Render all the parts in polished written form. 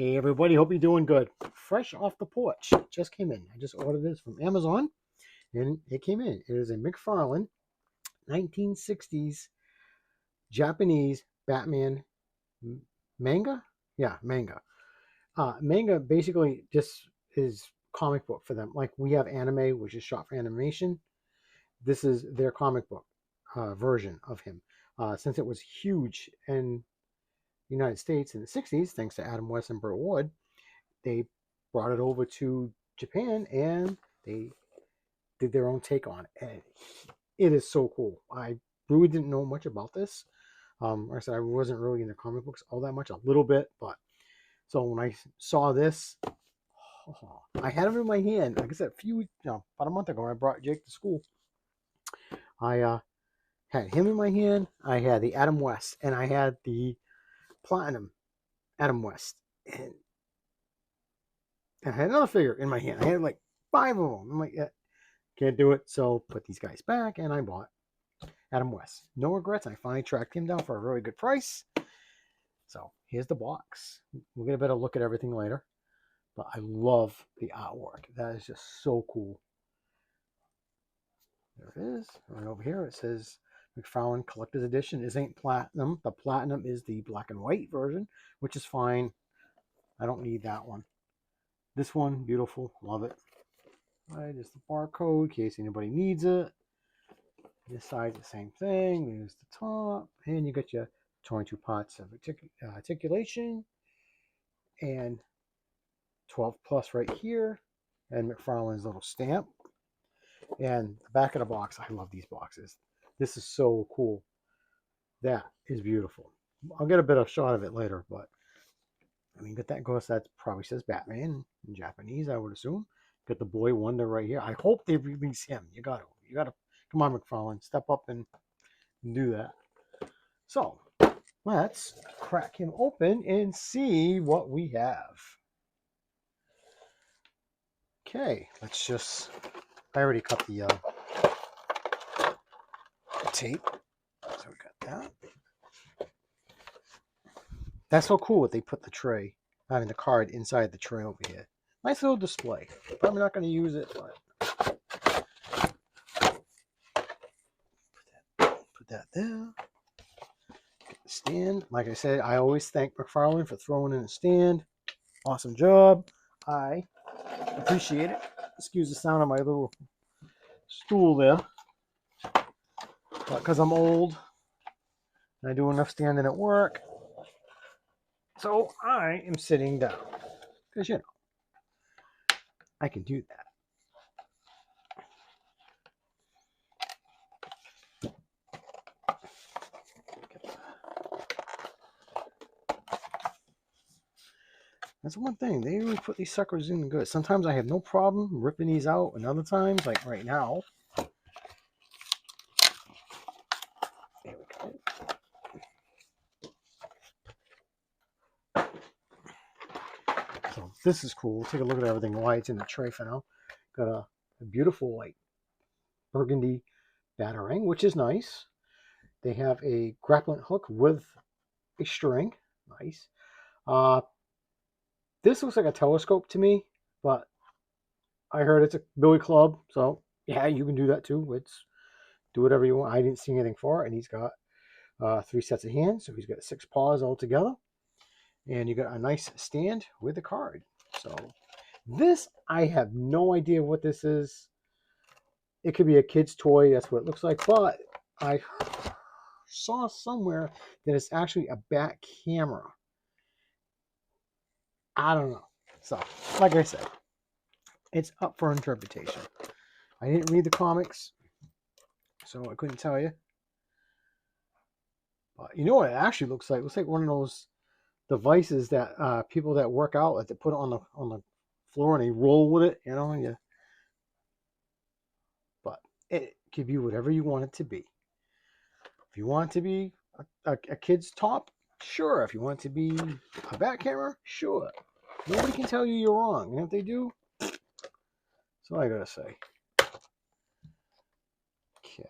Hey everybody, hope you're doing good. Fresh off the porch, just came in. I just ordered this from Amazon and it came in. It is a Mcfarlane 1960s Japanese Batman manga. Yeah, manga. Manga basically just is comic book for them. Like we have anime, which is short for animation. This is their comic book version of him. Since it was huge in the United States in the 60s, thanks to Adam West and Burt Ward, they brought it over to Japan and they did their own take on it. And it is so cool. I really didn't know much about this. Like I said, I wasn't really into comic books all that much, a little bit, but so when I saw this, I had him in my hand. Like I said, about a month ago, when I brought Jake to school. I had him in my hand. I had the Adam West, and I had the Platinum Adam West, and I had another figure in my hand. I had like 5 of them. I'm like, yeah, can't do it. So put these guys back, and I bought Adam West. No regrets. I finally tracked him down for a really good price. So here's the box. We'll get a better look at everything later. But I love the artwork. That is just so cool. There it is. Right over here it says Mcfarlane Collector's Edition. This ain't platinum. The platinum is the black and white version, which is fine. I don't need that one. This one, beautiful. Love it. Right, just the barcode in case anybody needs it. This side's the same thing. There's the top. And you got your 22 parts of articulation. And 12 plus right here. And Mcfarlane's little stamp. And the back of the box. I love these boxes. This is so cool. That is beautiful. I'll get a bit of a shot of it later, but I mean, got that ghost that probably says Batman in Japanese, I would assume. Got the Boy Wonder right here. I hope they release him. You gotta, come on, Mcfarlane, step up and do that. So let's crack him open and see what we have. Okay, let's just. I already cut the tape, so we got that. That's so cool that they put the tray, having the card inside the tray over here. Nice little display. Probably not going to use it, but put that there. Get the stand. Like I said, I always thank Mcfarlane for throwing in a stand. Awesome job. I appreciate it. Excuse the sound of my little stool there. But because I'm old and I do enough standing at work, so I am sitting down. Because, you know, I can do that. That's one thing. They really put these suckers in good. Sometimes I have no problem ripping these out, and other times, like right now. There we go. So this is cool. We'll take a look at everything while it's in the tray for now. Got a beautiful like burgundy batarang, which is nice. They have a grappling hook with a string. Nice. This looks like a telescope to me, but I heard it's a billy club, so yeah, you can do that too. It's do whatever you want. I didn't see anything for it, and he's got 3 sets of hands, so he's got 6 paws altogether, and you got a nice stand with the card. So this, I have no idea what this is. It could be a kid's toy. That's what it looks like, but I saw somewhere that it's actually a back camera. I don't know. So, like I said, it's up for interpretation. I didn't read the comics, so I couldn't tell you. But you know what it actually looks like? It looks like one of those devices that people that work out, like they put it on the floor and they roll with it, you know. Yeah. But it could be whatever you want it to be. If you want it to be a kid's top, sure. If you want it to be a back camera, sure. Nobody can tell you you're wrong. You know what they do? That's all I gotta say. Okay.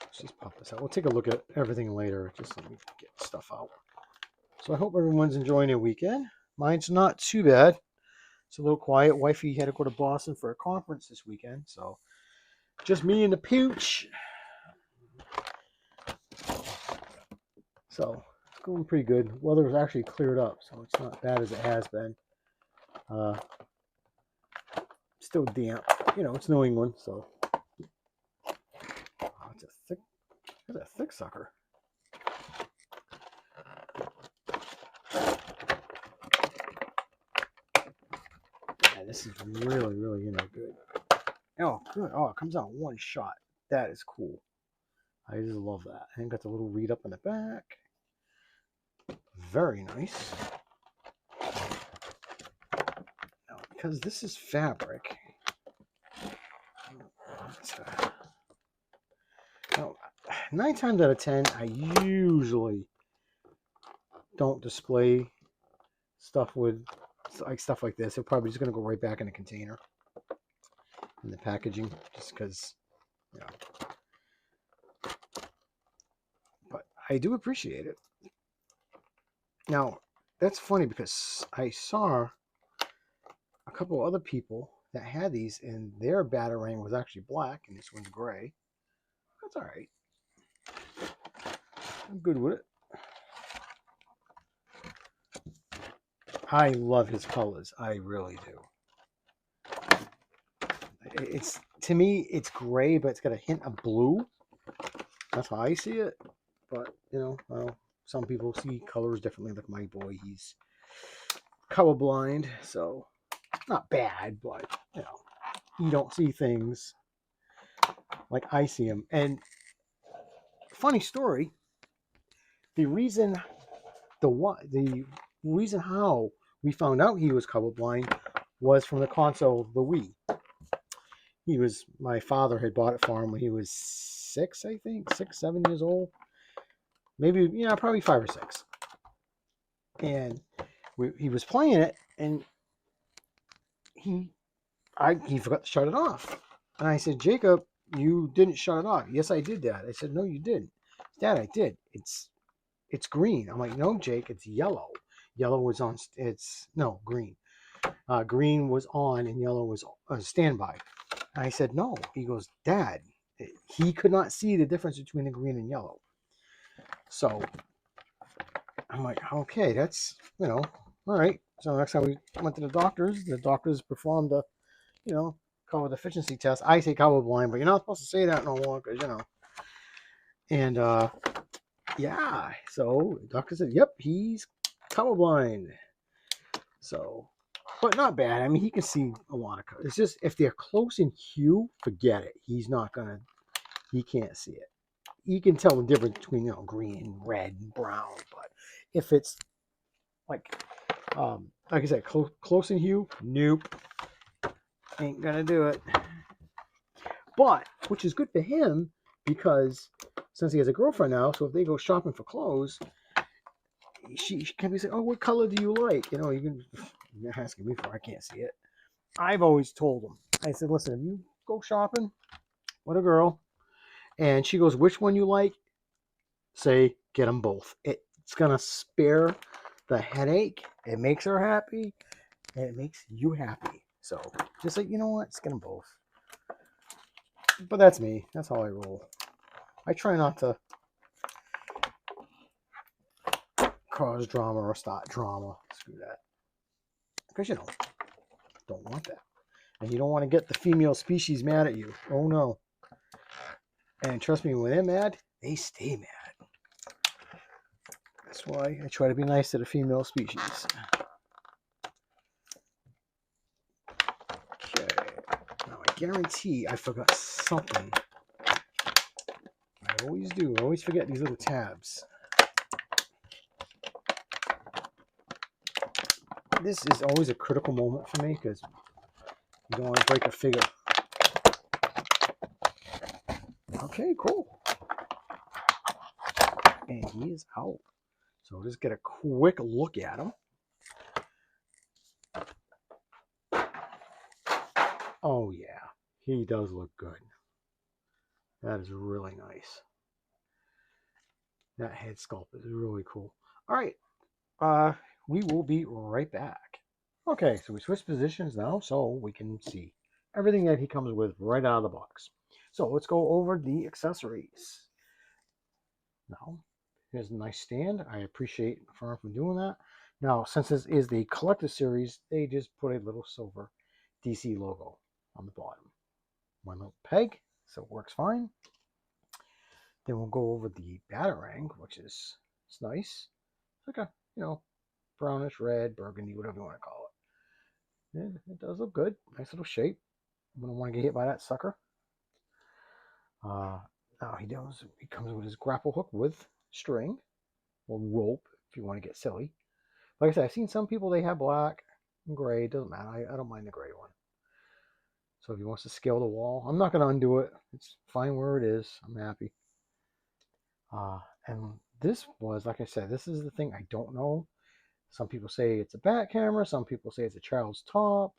Let's just pop this out. We'll take a look at everything later. Just let me get stuff out. So I hope everyone's enjoying their weekend. Mine's not too bad. It's a little quiet. Wifey had to go to Boston for a conference this weekend, so just me and the pooch. So it's going pretty good. Weather's actually cleared up, so it's not bad as it has been. Still damp. You know, it's New England, so it's a thick sucker. Yeah, this is really, really good. Oh, good. Oh, it comes out in one shot. That is cool. I just love that. And got the little read up on the back. Very nice. Now, because this is fabric. Now, 9 times out of 10, I usually don't display stuff with stuff like this. It's probably just going to go right back in the container in the packaging, just because, you know. But I do appreciate it. Now, that's funny because I saw a couple other people that had these, and their Batarang was actually black, and this one's gray. That's all right. I'm good with it. I love his colors. I really do. It's, to me, it's gray, but it's got a hint of blue. That's how I see it. But, you know, well, some people see colors differently. Like my boy, he's colorblind, so not bad, but, you know, you don't see things like I see them. And funny story, the reason how we found out he was colorblind was from the console of the Wii. My father had bought it for him when he was 6, I think, 6, 7 years old. Maybe, yeah, probably 5 or 6. And he was playing it, and he forgot to shut it off. And I said, Jacob, you didn't shut it off. Yes, I did, Dad. I said, no, you didn't. Dad, I did. It's green. I'm like, no, Jake, it's yellow. Yellow was on. Green. Green was on, and yellow was standby. And I said, no. He goes, Dad. He could not see the difference between the green and yellow. So I'm like, okay, that's, all right. So next time we went to the doctors performed a, color deficiency test. I say colorblind, but you're not supposed to say that no more because, And yeah, so the doctor said, yep, he's colorblind. So, but not bad. I mean, he can see a lot of colors. It's just if they're close in hue, forget it. He can't see it. You can tell the difference between, green, red, and brown. But if it's like I said, close in hue, nope, ain't gonna do it. But which is good for him because since he has a girlfriend now, so if they go shopping for clothes, she can be saying, "Oh, what color do you like?" You're asking me for. I can't see it. I've always told him. I said, "Listen, if you go shopping with a girl, and she goes, which one you like? Say, get them both. It's gonna spare the headache. It makes her happy, and it makes you happy. So just like, you know what? Let's get them both." But that's me. That's how I roll. I try not to cause drama or start drama. Screw that. Because, don't want that. And you don't want to get the female species mad at you. Oh, no. And trust me, when they're mad, they stay mad. That's why I try to be nice to the female species. Okay. Now, I guarantee I forgot something. I always do. I always forget these little tabs. This is always a critical moment for me because you don't want to break a figure. Okay, cool. And he is out. So we'll just get a quick look at him. Oh, yeah. He does look good. That is really nice. That head sculpt is really cool. All right. We will be right back. Okay, so we switch positions now so we can see everything that he comes with right out of the box. So let's go over the accessories. Now, here's a nice stand. I appreciate the firm for doing that. Now, since this is the collector series, they just put a little silver DC logo on the bottom. One little peg, so it works fine. Then we'll go over the batarang, which is it's nice. It's like a, brownish red, burgundy, whatever you want to call it. Yeah, it does look good. Nice little shape. I don't want to get hit by that sucker. Now he comes with his grapple hook with string or rope if you want to get silly. Like I said, I've seen some people, they have black and gray. It doesn't matter. I don't mind the gray one. So if he wants to scale the wall, I'm not going to undo it. It's fine where it is. I'm happy. And this was, like I said, this is the thing I don't know. Some people say it's a bat camera. Some people say it's a child's top.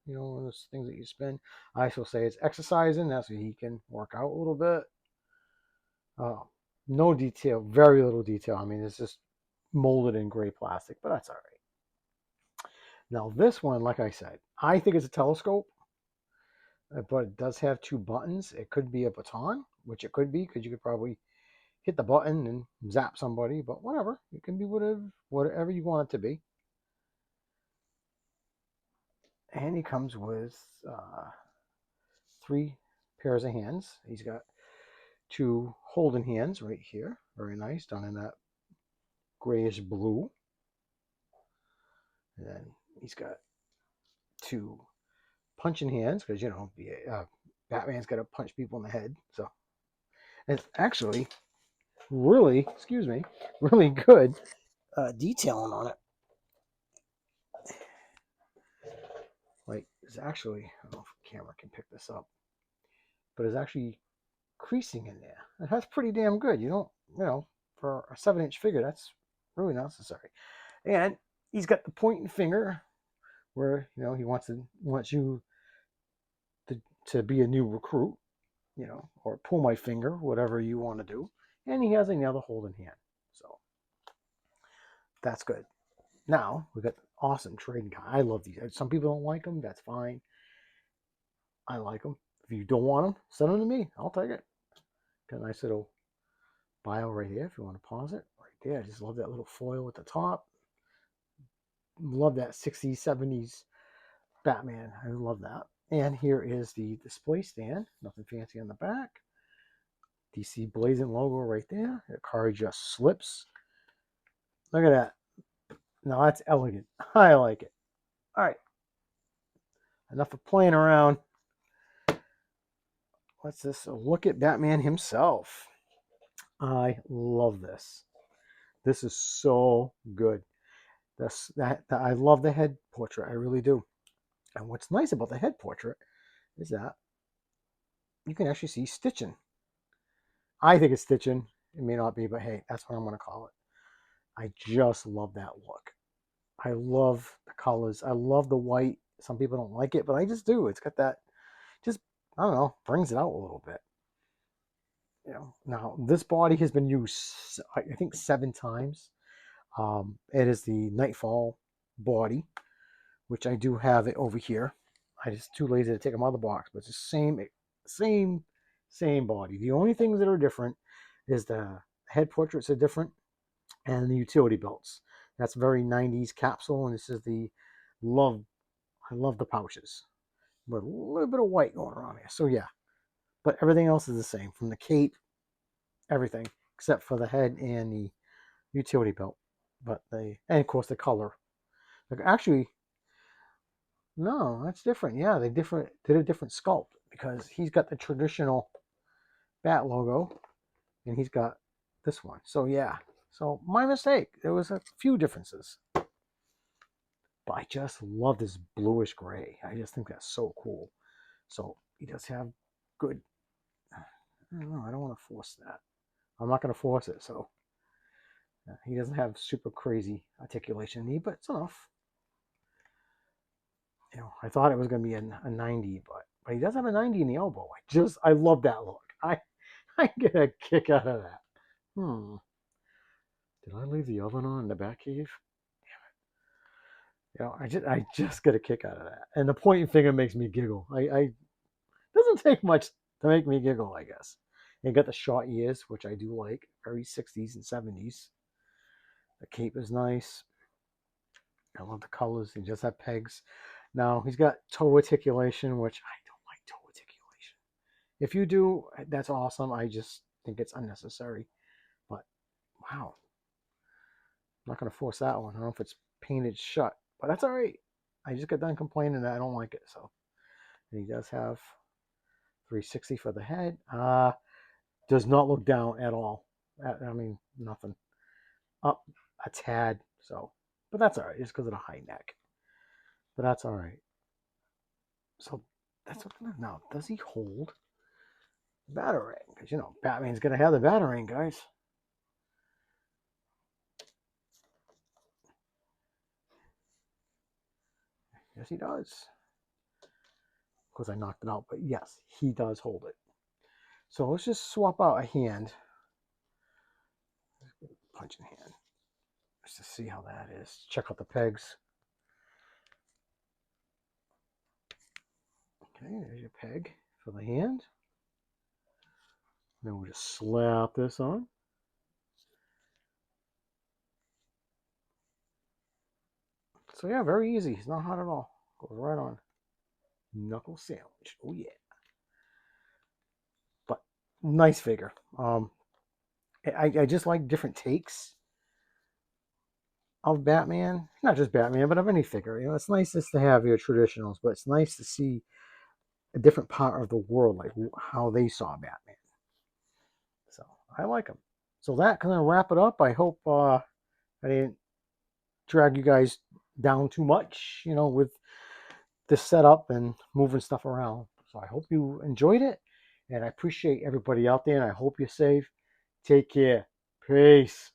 Those things that you spin. I still say it's exercising. That's so he can work out a little bit. No detail, very little detail. I mean, it's just molded in gray plastic, but that's all right. Now this one, like I said, I think it's a telescope, but it does have two buttons. It could be a baton, which it could be, because you could probably hit the button and zap somebody, but whatever. It can be whatever you want it to be. And he comes with 3 pairs of hands. He's got 2 holding hands right here. Very nice, done in that grayish blue. And then he's got 2 punching hands, because Batman's got to punch people in the head. So it's actually really good detailing on it. Like, it's actually, I don't know if the camera can pick this up, but it's actually creasing in there. And that's pretty damn good. For a 7-inch figure, that's really necessary. And he's got the pointing finger where, he wants you to be a new recruit, or pull my finger, whatever you want to do. And he has another holding hand. So that's good. Now we got awesome trading card. I love these. Some people don't like them. That's fine. I like them. If you don't want them, send them to me. I'll take it. Got a nice little bio right here if you want to pause it. Right there. I just love that little foil at the top. Love that 60s, 70s Batman. I love that. And here is the display stand. Nothing fancy on the back. DC Blazing logo right there. The card just slips. Look at that. Now that's elegant. I like it. All right. Enough of playing around. What's this? A look at Batman himself. I love this. This is so good. I love the head portrait. I really do. And what's nice about the head portrait is that you can actually see stitching. I think it's stitching. It may not be, but hey, that's what I'm going to call it. I just love that look. I love the colors. I love the white. Some people don't like it, but I just do. It's got that, just, I don't know, brings it out a little bit. Now this body has been used, I think, 7 times. It is the Nightfall body, which I do have it over here. I just too lazy to take them out of the box, but it's the same body. The only things that are different is the head portraits are different, and the utility belts. That's very 90s capsule, and this is the love. I love the pouches, but a little bit of white going around here. So yeah, but everything else is the same, from the cape, everything except for the head and the utility belt. And of course the color. Like, actually, no, that's different. Yeah, they did a different sculpt, because he's got the traditional bat logo, and he's got this one. So yeah, so my mistake. There was a few differences, but I just love this bluish gray. I just think that's so cool. So he does have good. I don't know. I don't want to force that. I'm not going to force it. So he doesn't have super crazy articulation knee, but it's enough. I thought it was going to be a 90, but he does have a 90 in the elbow. I love that look. I get a kick out of that. Did I leave the oven on in the back cave? I just get a kick out of that. And the pointing finger makes me giggle. I doesn't take much to make me giggle, I guess. And got the short ears, which I do like, very 60s and 70s. The cape is nice. I love the colors. He just have pegs. Now he's got toe articulation, which I don't like toe articulation. If you do, that's awesome. I just think it's unnecessary. But wow, I'm not gonna force that one. I don't know if it's painted shut, but that's all right. I just got done complaining that I don't like it. So, and he does have 360 for the head. Does not look down at all. I mean, nothing. Up a tad. So, but that's all right. It's because of the high neck. But that's all right. So that's what now. Does he hold the batarang? Because Batman's gonna have the batarang, guys. Yes, he does. Of course, I knocked it out, but yes, he does hold it. So let's just swap out a hand. Punching hand. Just to see how that is. Check out the pegs. Okay, there's your peg for the hand. Then we'll just slap this on. So yeah, very easy. It's not hot at all. Goes right on. Knuckle sandwich. Oh yeah. But nice figure. I just like different takes of Batman. Not just Batman, but of any figure. It's nice just to have your traditionals, but it's nice to see a different part of the world, like how they saw Batman. So I like them. So that kind of wrap it up. I hope I didn't drag you guys down too much, with this setup and moving stuff around. So I hope you enjoyed it, and I appreciate everybody out there, and I hope you're safe. Take care. Peace.